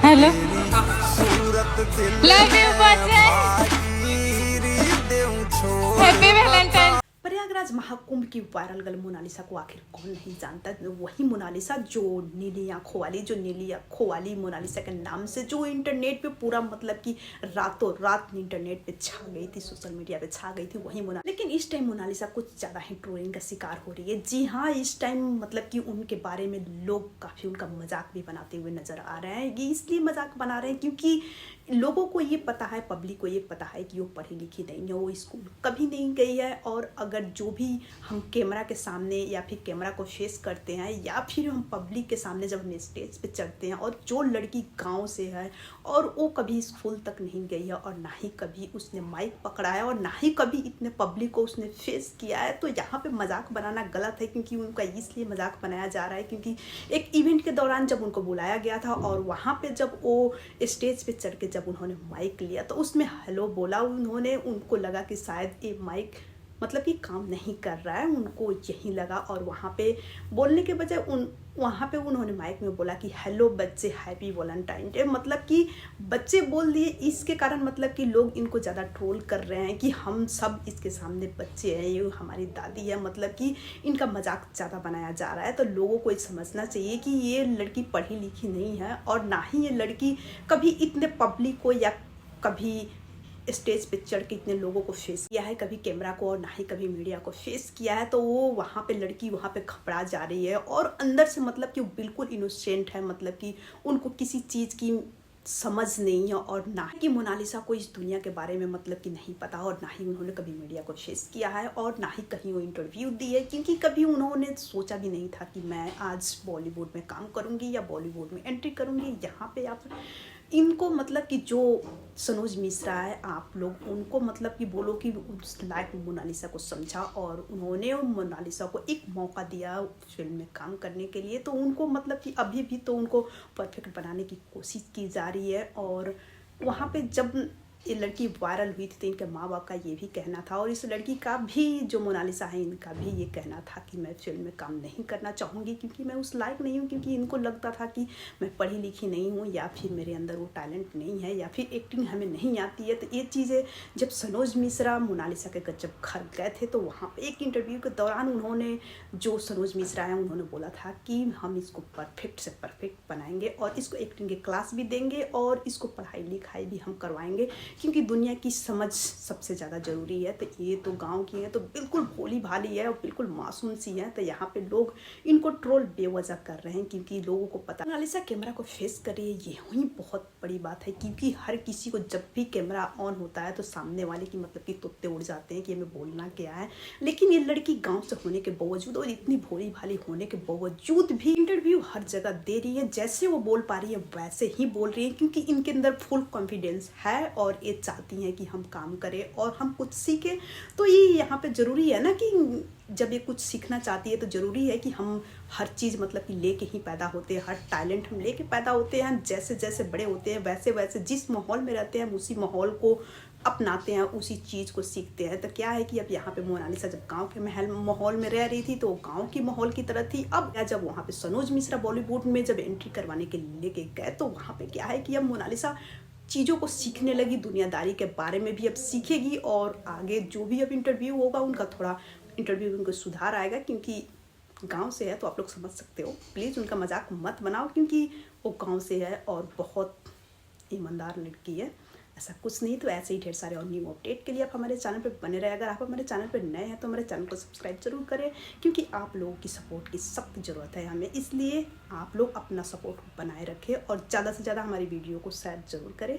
Hello, love you Bachchan, happy Valentine. Prayagraj Mahakumbh की viral girl Mona Lisa को आखिर कौन नहीं जानता। वही मोनालिसा जो नीली आंखों वाली मोनालिसा के नाम से जो इंटरनेट पे पूरा मतलब कि रातों रात इंटरनेट पे छा गई थी, सोशल मीडिया पे छा गई थी वही मोनालिसा। लेकिन इस टाइम मोनालिसा कुछ ज़्यादा ही ट्रोलिंग का शिकार हो रही है। जी हाँ, इस टाइम मतलब कि उनके बारे में लोग काफ़ी उनका मजाक भी बनाते हुए नजर आ रहे हैं। ये इसलिए मजाक बना रहे हैं क्योंकि लोगों को ये पता है, पब्लिक को ये पता है कि वो पढ़ी लिखी नहीं है, वो स्कूल कभी नहीं गई है। और अगर जो भी हम कैमरा के सामने या फिर कैमरा को फेस करते हैं या फिर हम पब्लिक के सामने जब हम स्टेज पे चढ़ते हैं और जो लड़की गांव से है और वो कभी स्कूल तक नहीं गई है और ना ही कभी उसने माइक पकड़ा है और ना ही कभी इतने पब्लिक को उसने फेस किया है, तो यहाँ पे मजाक बनाना गलत है। क्योंकि उनका इसलिए मजाक बनाया जा रहा है क्योंकि एक इवेंट के दौरान जब उनको बुलाया गया था और वहाँ पे जब वो स्टेज पे चढ़ के जब उन्होंने माइक लिया तो उसमें हेलो बोला उन्होंने, उनको लगा कि शायद ये माइक मतलब कि काम नहीं कर रहा है, उनको यही लगा। और वहाँ पे बोलने के बजाय वहाँ पे उन्होंने माइक में बोला कि हेलो बच्चे, हैप्पी वैलेंटाइन डे। मतलब कि बच्चे बोल दिए, इसके कारण मतलब कि लोग इनको ज़्यादा ट्रोल कर रहे हैं कि हम सब इसके सामने बच्चे हैं, ये हमारी दादी है। मतलब कि इनका मजाक ज़्यादा बनाया जा रहा है। तो लोगों को समझना चाहिए कि ये लड़की पढ़ी लिखी नहीं है और ना ही ये लड़की कभी इतने पब्लिक को या कभी स्टेज पे चढ़ के इतने लोगों को फेस किया है, कभी कैमरा को और ना ही कभी मीडिया को फेस किया है। तो वो वहाँ पे लड़की वहाँ पे घबरा जा रही है और अंदर से मतलब कि वो बिल्कुल इनोसेंट है, मतलब कि उनको किसी चीज़ की समझ नहीं है और ना ही मोनालिसा को इस दुनिया के बारे में मतलब कि नहीं पता और ना ही उन्होंने कभी मीडिया को फेस किया है और ना ही कहीं वो इंटरव्यू दी है। क्योंकि कभी उन्होंने सोचा भी नहीं था कि मैं आज बॉलीवुड में काम करूँगी या बॉलीवुड में एंट्री करूँगी। यहाँ पे आप इनको मतलब कि जो सनोज मिश्रा है, आप लोग उनको मतलब कि बोलो कि उस लाइफ में मोनालिसा को समझा और उन्होंने मोनालिसा को एक मौका दिया फिल्म में काम करने के लिए। तो उनको मतलब कि अभी भी तो उनको परफेक्ट बनाने की कोशिश की जा रही है। और वहाँ पे जब ये लड़की वायरल हुई थी तो इनके माँ बाप का ये भी कहना था और इस लड़की का भी जो मोनालिसा है इनका भी ये कहना था कि मैं फिल्म में काम नहीं करना चाहूँगी क्योंकि मैं उस लायक नहीं हूँ। क्योंकि इनको लगता था कि मैं पढ़ी लिखी नहीं हूँ या फिर मेरे अंदर वो टैलेंट नहीं है या फिर एक्टिंग हमें नहीं आती है। तो ये चीज़ें जब सनोज मिश्रा मोनालिसा के जब घर गए थे तो वहाँ पर एक इंटरव्यू के दौरान उन्होंने, जो सनोज मिश्रा है उन्होंने बोला था कि हम इसको परफेक्ट से परफेक्ट बनाएंगे और इसको एक्टिंग के क्लास भी देंगे और इसको पढ़ाई लिखाई भी हम करवाएंगे क्योंकि दुनिया की समझ सबसे ज़्यादा ज़रूरी है। तो ये तो गांव की है, तो बिल्कुल भोली भाली है और बिल्कुल मासूम सी है। तो यहाँ पे लोग इनको ट्रोल बेवजह कर रहे हैं क्योंकि लोगों को पता मोनालिसा कैमरा को फेस कर रही है, ये ही बहुत बड़ी बात है। क्योंकि हर किसी को जब भी कैमरा ऑन होता है तो सामने वाले की मतलब कि तोते उड़ जाते हैं कि हमें बोलना क्या है। लेकिन ये लड़की गाँव से होने के बावजूद और इतनी भोली भाली होने के बावजूद भी इंटरव्यू हर जगह दे रही है। जैसे वो बोल पा रही है वैसे ही बोल रही है क्योंकि इनके अंदर फुल कॉन्फिडेंस है और ये चाहती हैं कि हम काम करें और हम कुछ सीखें। तो ये यहाँ पे ज़रूरी है ना कि जब ये कुछ सीखना चाहती है तो ज़रूरी है कि हम हर चीज़ मतलब कि लेके ही पैदा होते हैं, हर टैलेंट हम लेके पैदा होते हैं। जैसे जैसे बड़े होते हैं वैसे वैसे जिस माहौल में रहते हैं उसी माहौल को अपनाते हैं, उसी चीज़ को सीखते हैं। तो क्या है कि अब यहाँ पे मोनालिसा जब गांव के माहौल में रह रही थी तो गांव की माहौल की तरह थी। अब जब वहाँ पे सनोज मिश्रा बॉलीवुड में जब एंट्री करवाने के लिए लेके गए तो वहाँ पे क्या है कि अब मोनालिसा चीज़ों को सीखने लगी, दुनियादारी के बारे में भी अब सीखेगी और आगे जो भी अब इंटरव्यू होगा उनका थोड़ा इंटरव्यू में उनको सुधार आएगा। क्योंकि गांव से है तो आप लोग समझ सकते हो, प्लीज़ उनका मजाक मत बनाओ क्योंकि वो गांव से है और बहुत ईमानदार लड़की है। ऐसा कुछ नहीं। तो ऐसे ही ढेर सारे और न्यू अपडेट के लिए आप हमारे चैनल पे बने रहे। अगर आप हमारे चैनल पे नए हैं तो हमारे चैनल को सब्सक्राइब जरूर करें क्योंकि आप लोगों की सपोर्ट की सख्त ज़रूरत है हमें। इसलिए आप लोग अपना सपोर्ट बनाए रखें और ज़्यादा से ज़्यादा हमारी वीडियो को शेयर ज़रूर करें।